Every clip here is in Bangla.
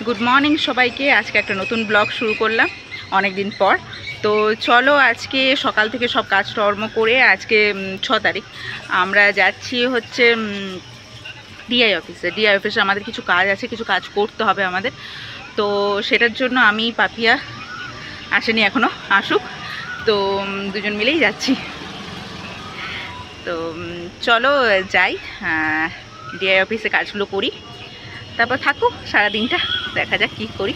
গুড মর্নিং সবাইকে। আজকে একটা নতুন ব্লগ শুরু করলাম অনেক দিন পর। তো চলো আজকে সকাল থেকে সব কাজকর্ম করে আজকে 6 তারিখ আমরা যাচ্ছি হচ্ছে ডিআই অফিসে। ডিআই অফিসে আমাদের কিছু কাজ আছে, কিছু কাজ করতে হবে আমাদের। তো সেটার জন্য আমি পাপিয়া আসেনি এখনও, আসুক। তো দুজন মিলেই যাচ্ছি। তো চলো যাই, ডিআই অফিসে কাজগুলো করি, তারপর থাকো সারাদিনটা, দেখা যাক কী করি।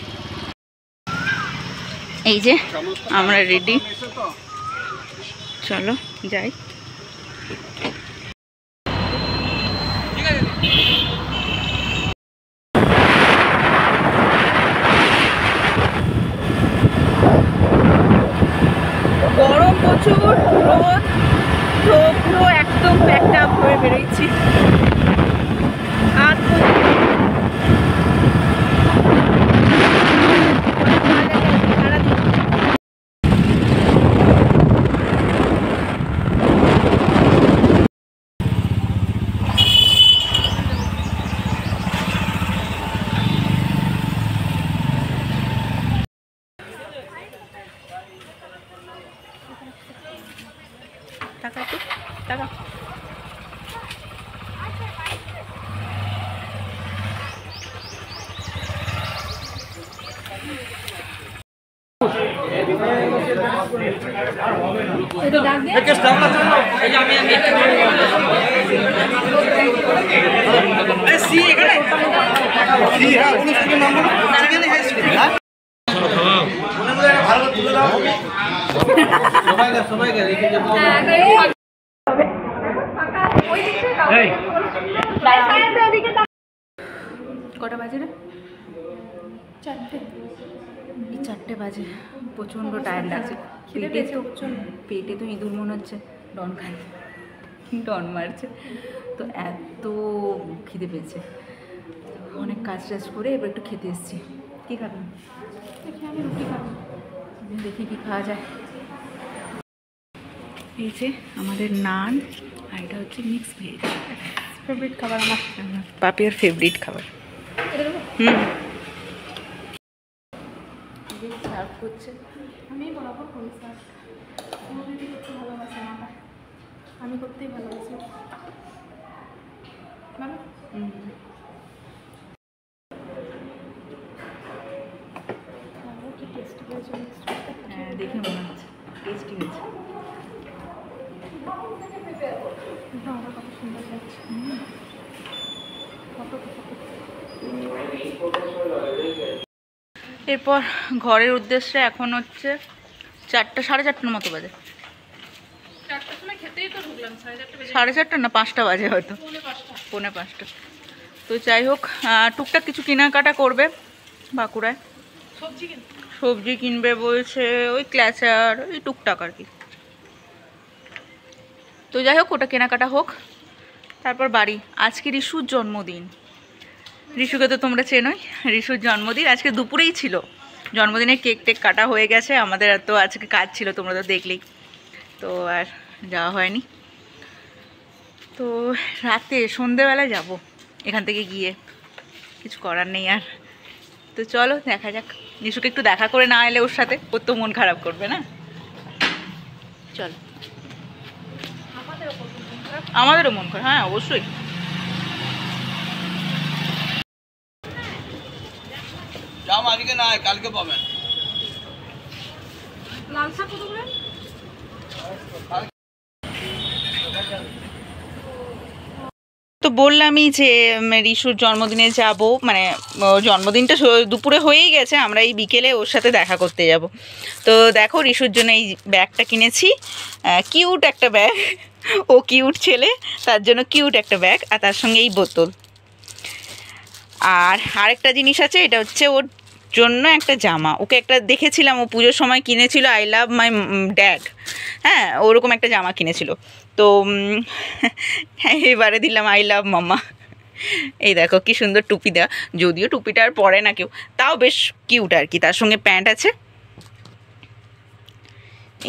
এই যে আমরা রেডি, চলো যাই। গরম প্রচুর, রোদ, তো পুরো একদম প্যাকড আপ হয়ে বেরোচ্ছি। আর টাকা তো টাকা কটা বাজে রে? 4টে বাজে। প্রচণ্ড টায়ার্ড লাগছে, পেটে তো ইঁদুর মনে হচ্ছে, ডন মারছে। তো এত খিদে পেয়েছে, অনেক কাজ টাজ করে এবার একটু খেতে এসেছি। কী খাবেন? আমি রুটি খাবো, দেখি কী খাওয়া যায়। এই যে আমাদের নান, আর এটা হচ্ছে মিক্স ভেজ। ফেভারিট খাবার আমার, পাপিয়ার ফেভারিট খাবার। সার্ভ করছে। আমি বরাবর করি স্যার, কোনো দিদি করতে ভালোবাসে না, আমি করতেই ভালোবাসি। কি টেস্টি হয়েছে, হ্যাঁ দেখে মনে হচ্ছে টেস্টি হয়েছে। আমার কত সুন্দর লাগছে। এরপর ঘরের উদ্দেশ্যে এখন হচ্ছে 4টা, 4:30টার মতো বাজে। 4টার সময় খেতেই তো ঢুকলাম, 4:30 4:30 না 5টা বাজে হয়তো, 4:45। তো যাই হোক, টুকটাক কিছু কেনাকাটা করবে বাঁকুড়ায়, সবজি কিনবে বলছে, ওই ক্ল্যাচার, ওই টুকটাক আর কি। তো যাই হোক, ওটা কেনাকাটা হোক, তারপর বাড়ি। আজকে রিশুর জন্মদিন। রিশুকে তো তোমরা চেনোই, রিশুর জন্মদিন আজকে দুপুরেই ছিল। জন্মদিনের কেক টেক কাটা হয়ে গেছে, আমাদের তো আজকে কাজ ছিল, তোমরা তো দেখলেই। তো আর যাওয়া হয়নি। তো রাতে সন্ধেবেলায় যাব এখান থেকে গিয়ে, কিছু করার নেই আর। তো চলো দেখা যাক, রিশুকে একটু দেখা করে না এলে ওর সাথে, ওর তো মন খারাপ করবে না। চলো, আমাদেরও মন খারাপ, হ্যাঁ অবশ্যই। জাম আজকে না, কালকে পাবেন। লাল শাক কত করে? তো বললামই যে রিশুর জন্মদিনে যাব, মানে জন্মদিনটা দুপুরে হয়েই গেছে, আমরা এই বিকেলে ওর সাথে দেখা করতে যাব। তো দেখো রিশুর জন্য এই ব্যাগটা কিনেছি, কিউট একটা ব্যাগ। ও কিউট ছেলে, তার জন্য কিউট একটা ব্যাগ, আর তার সঙ্গে এই বোতল। আর আরেকটা জিনিস আছে, এটা হচ্ছে ওর জন্য একটা জামা। ওকে একটা দেখেছিলাম, ও পুজোর সময় কিনেছিল আই লাভ মাই ড্যাড, হ্যাঁ ওরকম একটা জামা কিনেছিল। তো এবারে দিলাম আই লাভ মামা। এই দেখো কি সুন্দর টুপি দেওয়া, যদিও টুপিটা আর পরে না কেউ, তাও বেশ কিউট আর কি। তার সঙ্গে প্যান্ট আছে,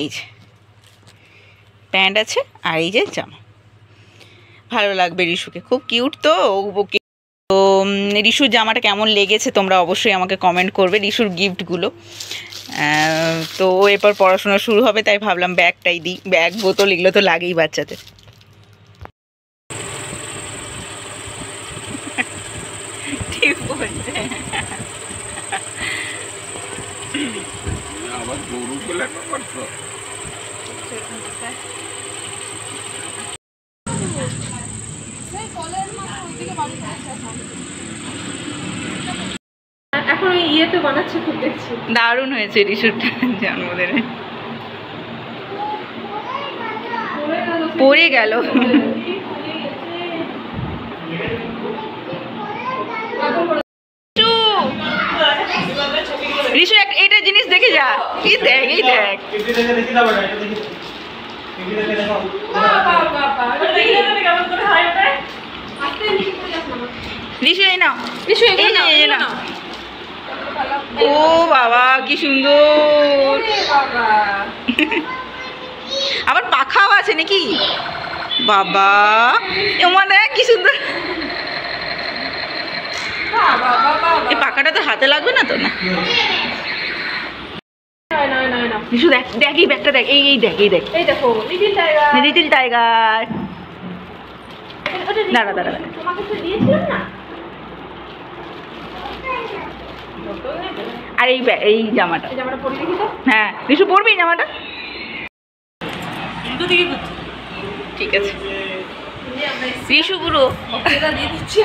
এই যে প্যান্ট আছে, আর এই যে জামা। ভালো লাগবে রিশুকে, খুব কিউট। তো ওকে তো রিশুর জামাটা কেমন লেগেছে তোমরা অবশ্যই আমাকে কমেন্ট করবে, রিশুর গিফটগুলো। তো ও এরপর পড়াশোনা শুরু হবে, তাই ভাবলাম ব্যাগটাই দিই, ব্যাগ বোতল এগুলো তো লাগেই বাচ্চাদের। ঠিক বলছে। আবার গরু বলে করছো। এখন ওই ইয়েতে বানাচ্ছে খুব দেখছি। দারুণ হয়েছে রিশুর জন্মদিনে। পড়ে গেল। রিশু এইটা জিনিস দেখে যা, এই দেখ এই দেখ। রিশু এই নাও, রিশু এই না এই না। ও বাবা কি সুন্দর, আবার পাখাও আছে নাকি? বাবা এমন দেখ কি সুন্দর। এই পাখাটা তো হাতে লাগবে না তো? না রিশু দেখ দেখ এই ব্যাগটা দেখ, এই দেখ এই দেখ, এই দেখো লিটল টাইগার। Little tiger. দাঁড়া দাঁড়া দাঁড়া, তোমাকে তো দিয়েছিলাম না। আর এই জামাটা, এই জামাটা পরে দেখি তো। হ্যাঁ রিশু পরবি জামাটা? ঠিক আছে রিশু পুরো দিয়ে দিচ্ছি।